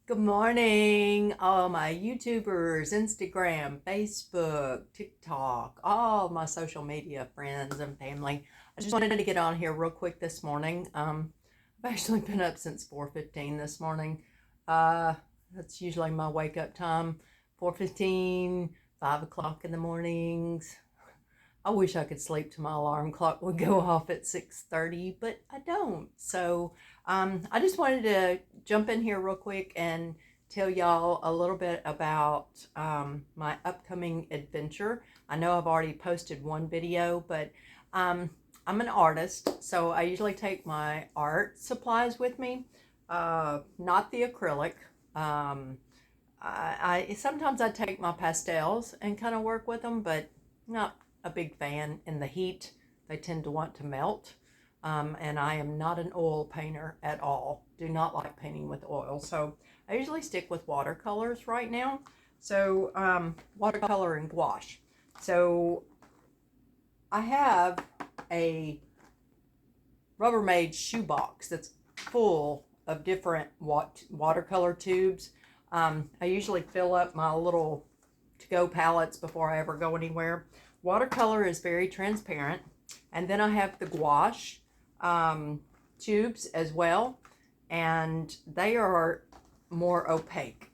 Good morning, all my YouTubers, Instagram, Facebook, TikTok, all my social media friends and family. I just wanted to get on here real quick this morning. I've actually been up since 4:15 this morning. That's usually my wake up time, 4:15, 5 o'clock in the mornings. I wish I could sleep till my alarm clock would go off at 6:30, but I don't. So I just wanted to jump in here real quick and tell y'all a little bit about my upcoming adventure. I know I've already posted one video, but I'm an artist, so I usually take my art supplies with me, not the acrylic. I sometimes I take my pastels and kind of work with them, but not a big fan. In the heat, they tend to want to melt. And I am not an oil painter at all. Do not like painting with oil. So I usually stick with watercolors right now. So watercolor and gouache. So I have a Rubbermaid shoebox that's full of different watercolor tubes. I usually fill up my little to-go palettes before I ever go anywhere. Watercolor is very transparent. And then I have the gouache tubes as well, and they are more opaque.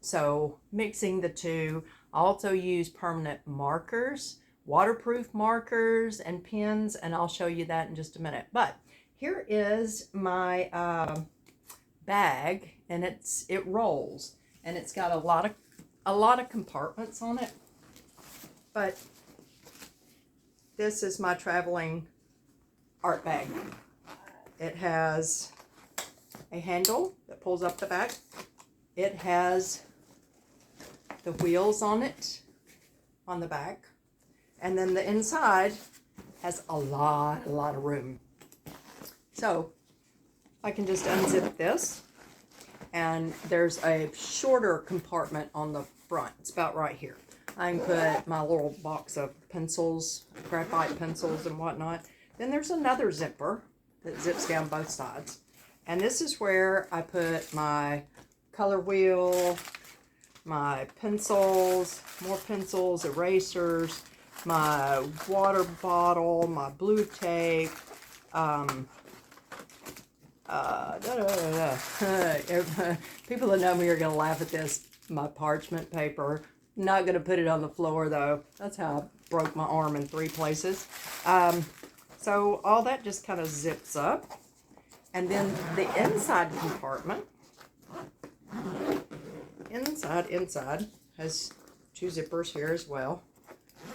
So mixing the two, I also use permanent markers, waterproof markers and pens, and I'll show you that in just a minute. But here is my bag, and it rolls, and it's got a lot of compartments on it. But this is my traveling art bag. It has a handle that pulls up the back. It has the wheels on it on the back. And then the inside has a lot of room. So I can just unzip this, and there's a shorter compartment on the front. It's about right here. I can put my little box of pencils, graphite pencils and whatnot. Then there's another zipper that zips down both sides. And this is where I put my color wheel, my pencils, more pencils, erasers, my water bottle, my blue tape, people that know me are going to laugh at this, my parchment paper. Not going to put it on the floor though. That's how I broke my arm in 3 places. So all that just kind of zips up. And then the inside compartment, inside has 2 zippers here as well.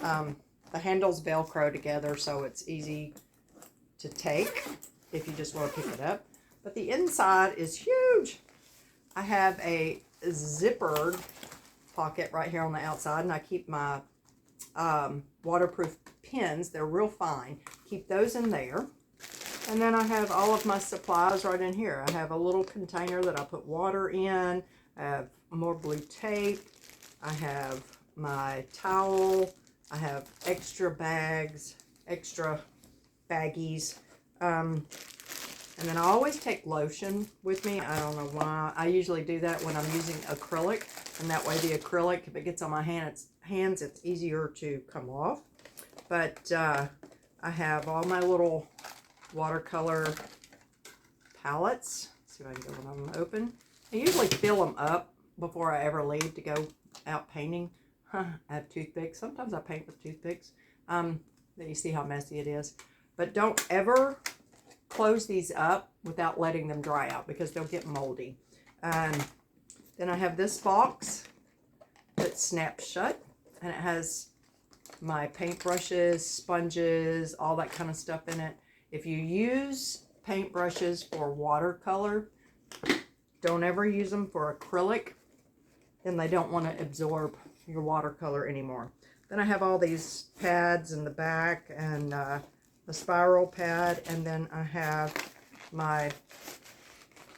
The handles Velcro together, so it's easy to take if you just want to pick it up. But the inside is huge. I have a zippered pocket right here on the outside, and I keep my waterproof pens. They're real fine. Keep those in there. And then I have all of my supplies right in here. I have a little container that I put water in. I have more blue tape. I have my towel. I have extra bags, extra baggies. And then I always take lotion with me. I don't know why. I usually do that when I'm using acrylic. And that way the acrylic, if it gets on my hands, it's easier to come off. But I have all my little watercolor palettes. Let's see if I can get one of them open. I usually fill them up before I ever leave to go out painting. I have toothpicks. Sometimes I paint with toothpicks. Then you see how messy it is. But don't ever close these up without letting them dry out, because they'll get moldy. Then I have this box that snaps shut, and it has my paintbrushes, sponges, all that kind of stuff in it. If you use paintbrushes for watercolor, don't ever use them for acrylic. Then they don't want to absorb your watercolor anymore. Then I have all these pads in the back, and the spiral pad, and then I have my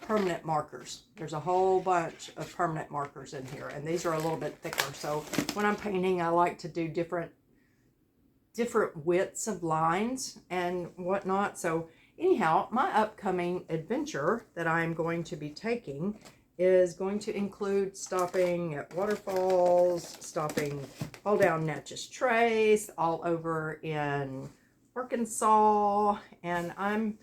permanent markers. There's a whole bunch of permanent markers in here, and these are a little bit thicker. So when I'm painting, I like to do different widths of lines and whatnot. So anyhow, my upcoming adventure that I'm going to be taking is going to include stopping at waterfalls, stopping all down Natchez Trace, all over in Arkansas, and I'm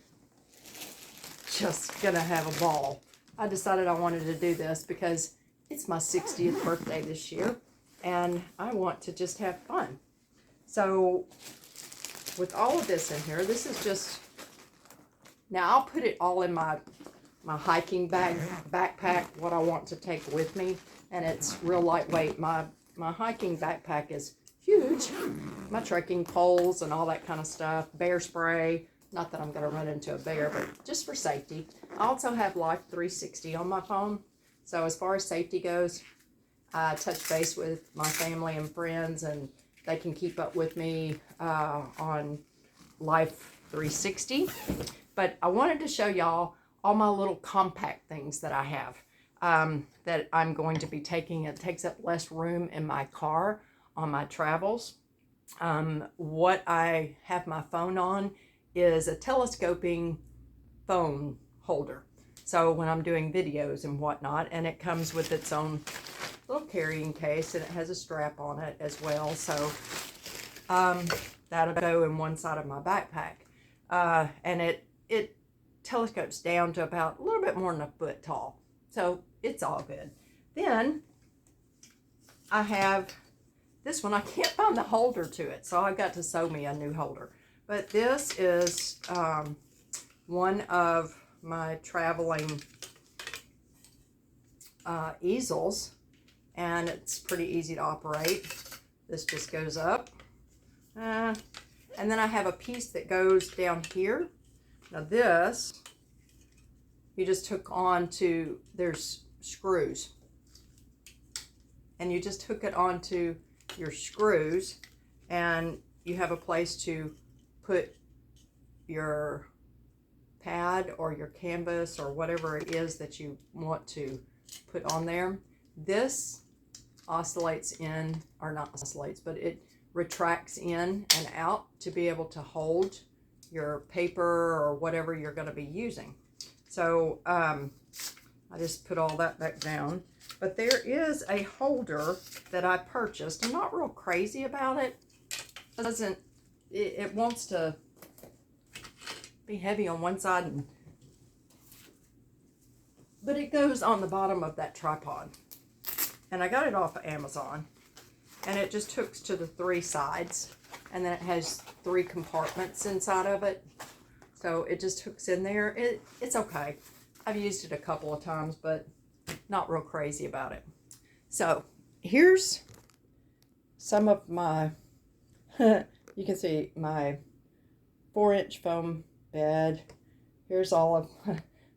just gonna have a ball. I decided I wanted to do this because it's my 60th birthday this year, and I want to just have fun. So with all of this in here, this is just, now I'll put it all in my hiking backpack, what I want to take with me, and it's real lightweight. My hiking backpack is huge. My trekking poles and all that kind of stuff, bear spray, not that I'm going to run into a bear, but just for safety. I also have Life 360 on my phone, so as far as safety goes, I touch base with my family and friends, and they can keep up with me on Life 360. But I wanted to show y'all all my little compact things that I have that I'm going to be taking. It takes up less room in my car on my travels. What I have my phone on is a telescoping phone holder. So when I'm doing videos and whatnot, and it comes with its own little carrying case, and it has a strap on it as well. So that'll go in one side of my backpack. And it telescopes down to about a little bit more than a foot tall. So it's all good. Then I have this one. I can't find the holder to it, so I've got to sew me a new holder. But this is one of my traveling easels, and it's pretty easy to operate. This just goes up. And then I have a piece that goes down here. Now this, you just hook on to, there's screws. And you just hook it onto your screws, and you have a place to put your pad or your canvas or whatever it is that you want to put on there. This oscillates in, or not oscillates, but it retracts in and out to be able to hold your paper or whatever you're going to be using. So I just put all that back down. But there is a holder that I purchased. I'm not real crazy about it. It wants to be heavy on one side, but it goes on the bottom of that tripod. And I got it off of Amazon, and it just hooks to the three sides, and then it has 3 compartments inside of it. So it just hooks in there. It's okay. I've used it a couple of times, but not real crazy about it. So here's some of my, you can see my 4-inch foam bed. Here's all of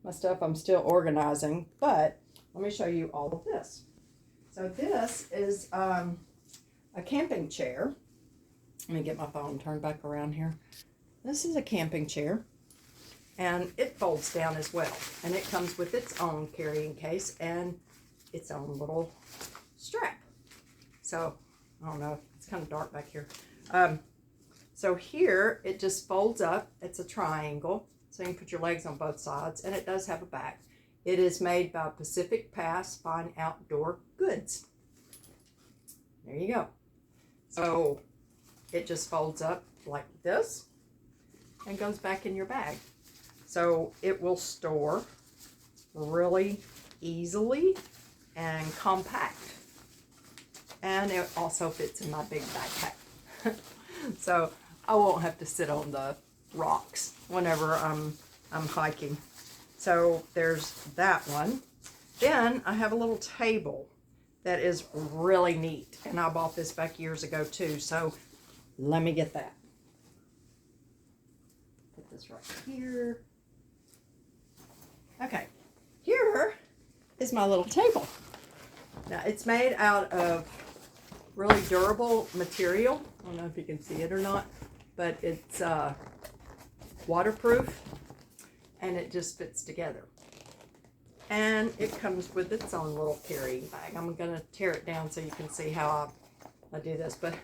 my stuff I'm still organizing, but let me show you all of this. So this is a camping chair. Let me get my phone turned back around here. This is a camping chair, and it folds down as well, and it comes with its own carrying case and its own little strap. So I don't know, it's kind of dark back here. So here it just folds up. It's a triangle, so you can put your legs on both sides, and it does have a back. It is made by Pacific Pass Fine Outdoor Goods. There you go. So it just folds up like this and goes back in your bag. So it will store really easily and compact. And it also fits in my big backpack. So I won't have to sit on the rocks whenever I'm hiking. So there's that one. Then I have a little table that is really neat, and I bought this back years ago too. So let me get that. Put this right here. Okay, here is my little table. Now it's made out of really durable material. I don't know if you can see it or not, but it's waterproof, and it just fits together. And it comes with its own little carrying bag. I'm going to tear it down so you can see how I do this, but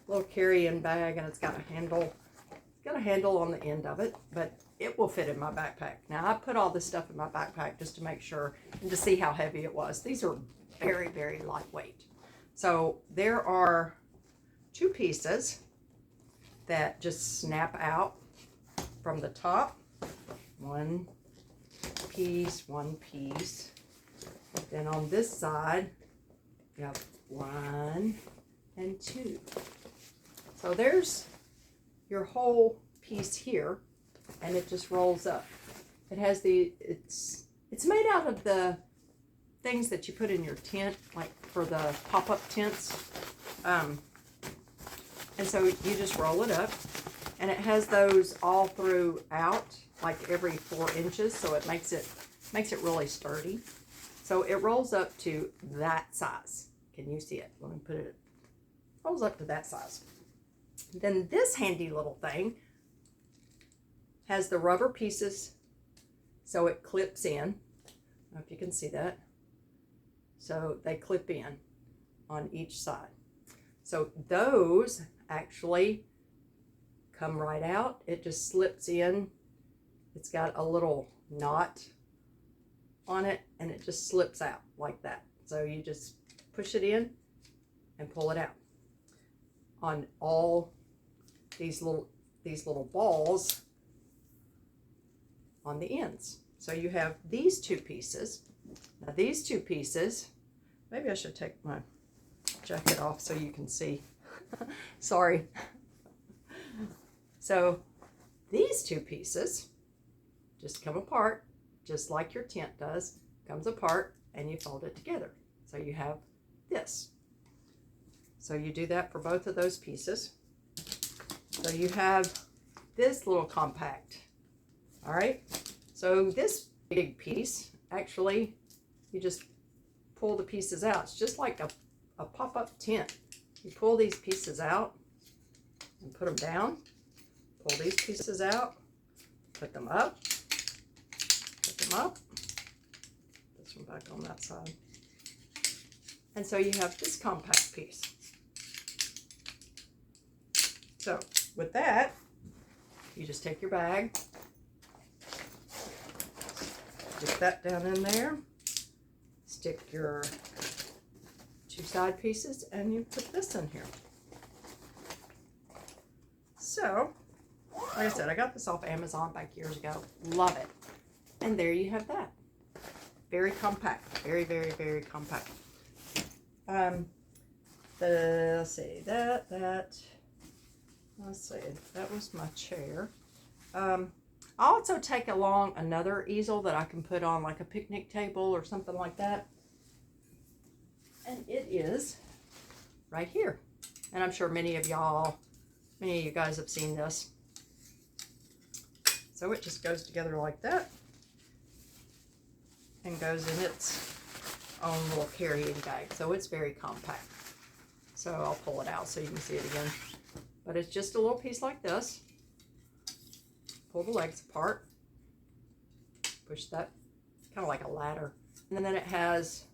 little carrying bag, and it's got a handle. It's got a handle on the end of it, but it will fit in my backpack. Now I put all this stuff in my backpack just to make sure and to see how heavy it was. These are very, very lightweight. So there are 2 pieces that just snap out from the top. One piece. Then on this side, you have 1 and 2. So there's your whole piece here, and it just rolls up. It has it's made out of the things that you put in your tent, like for the pop-up tents. And so you just roll it up, and it has those all throughout, like every 4 inches, so it makes it really sturdy. So it rolls up to that size. Can you see it? Let me put it. Rolls up to that size. Then this handy little thing has the rubber pieces, so it clips in. I don't know if you can see that. So they clip in on each side. So those actually come right out. It just slips in. It's got a little knot on it, and it just slips out like that. So you just push it in and pull it out. On all these little balls on the ends. So you have these 2 pieces. Now these 2 pieces, maybe I should take my jacket off so you can see. Sorry. So these 2 pieces just come apart, just like your tent does. Comes apart, and you fold it together. So you have this. So you do that for both of those pieces. So you have this little compact. All right. So this big piece, actually, you just pull the pieces out. It's just like a pop-up tent. You pull these pieces out and put them down. Pull these pieces out, put them up, put them up. This one back on that side. And so you have this compact piece. So with that, you just take your bag, stick that down in there, stick your 2 side pieces, and you put this in here. So, like I said, I got this off Amazon back years ago. Love it. And there you have that. Very compact. Very, very, very compact. Let's see, let's see, that was my chair. I'll also take along another easel that I can put on like a picnic table or something like that. And it is right here. And I'm sure many of you guys have seen this. So it just goes together like that and goes in its own little carrying bag. So it's very compact. So I'll pull it out so you can see it again. But it's just a little piece like this. Pull the legs apart. Push that, kind of like a ladder. And then it has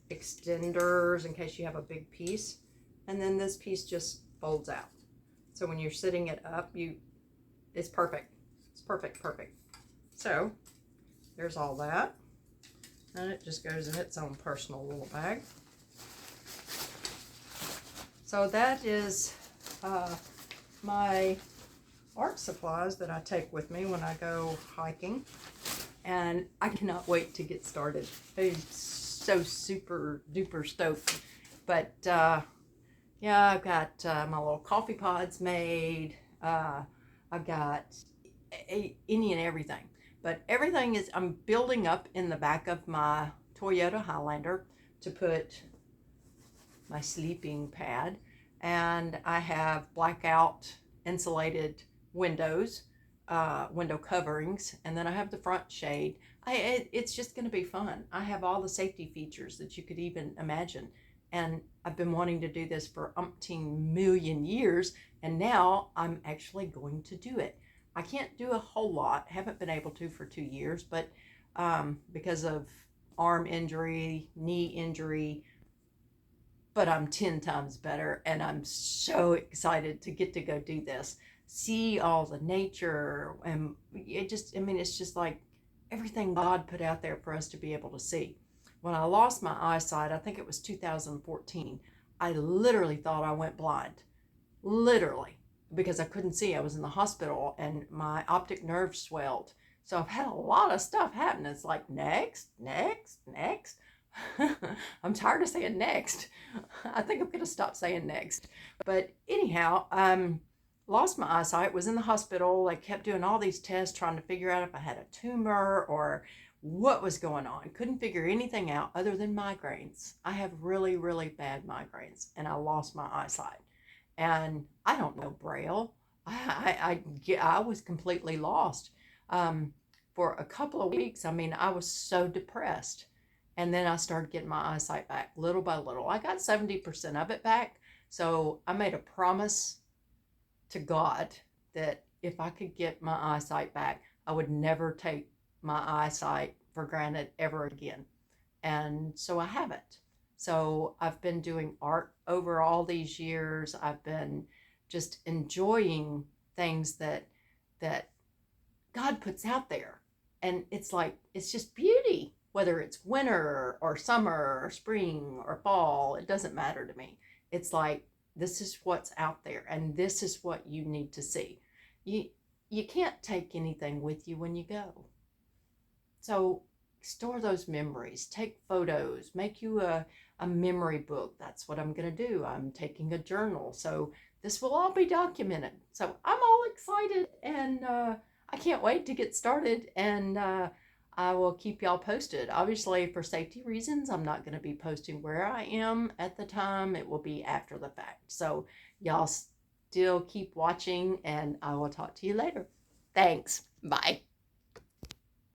extenders in case you have a big piece. And then this piece just folds out. So when you're sitting it up, it's perfect. It's perfect. So there's all that. And it just goes in its own personal little bag. So that is my art supplies that I take with me when I go hiking. And I cannot wait to get started. I'm so super duper stoked. But yeah, I've got my little coffee pods made. I've got any and everything. But everything is, I'm building up in the back of my Toyota Highlander to put my sleeping pad. And I have blackout insulated windows, window coverings. And then I have the front shade. It's just going to be fun. I have all the safety features that you could even imagine. And I've been wanting to do this for umpteen million years. And now I'm actually going to do it. I can't do a whole lot. Haven't been able to for 2 years, but because of arm injury, knee injury, but I'm 10 times better, and I'm so excited to get to go do this. see all the nature. And it just, I mean, it's just like everything God put out there for us to be able to see. When I lost my eyesight, I think it was 2014, I literally thought I went blind. Literally, because I couldn't see. I was in the hospital and my optic nerve swelled. So I've had a lot of stuff happen. It's like next, next, next. I'm tired of saying next. I think I'm going to stop saying next. But anyhow, lost my eyesight, was in the hospital. They kept doing all these tests trying to figure out if I had a tumor or what was going on. Couldn't figure anything out other than migraines. I have really, really bad migraines, and I lost my eyesight. And I don't know Braille. I was completely lost for a couple of weeks. I mean, I was so depressed. And then I started getting my eyesight back little by little. I got 70% of it back. So I made a promise to God that if I could get my eyesight back, I would never take my eyesight for granted ever again. And so I haven't. So I've been doing art over all these years. I've been just enjoying things that God puts out there. And it's like, it's just beauty, whether it's winter or summer or spring or fall, it doesn't matter to me. It's like, this is what's out there and this is what you need to see. You can't take anything with you when you go. So store those memories, take photos, make you a memory book. That's what I'm going to do. I'm taking a journal. So this will all be documented. So I'm all excited and I can't wait to get started, and I will keep y'all posted. Obviously, for safety reasons, I'm not going to be posting where I am at the time. It will be after the fact. So y'all still keep watching, and I will talk to you later. Thanks. Bye.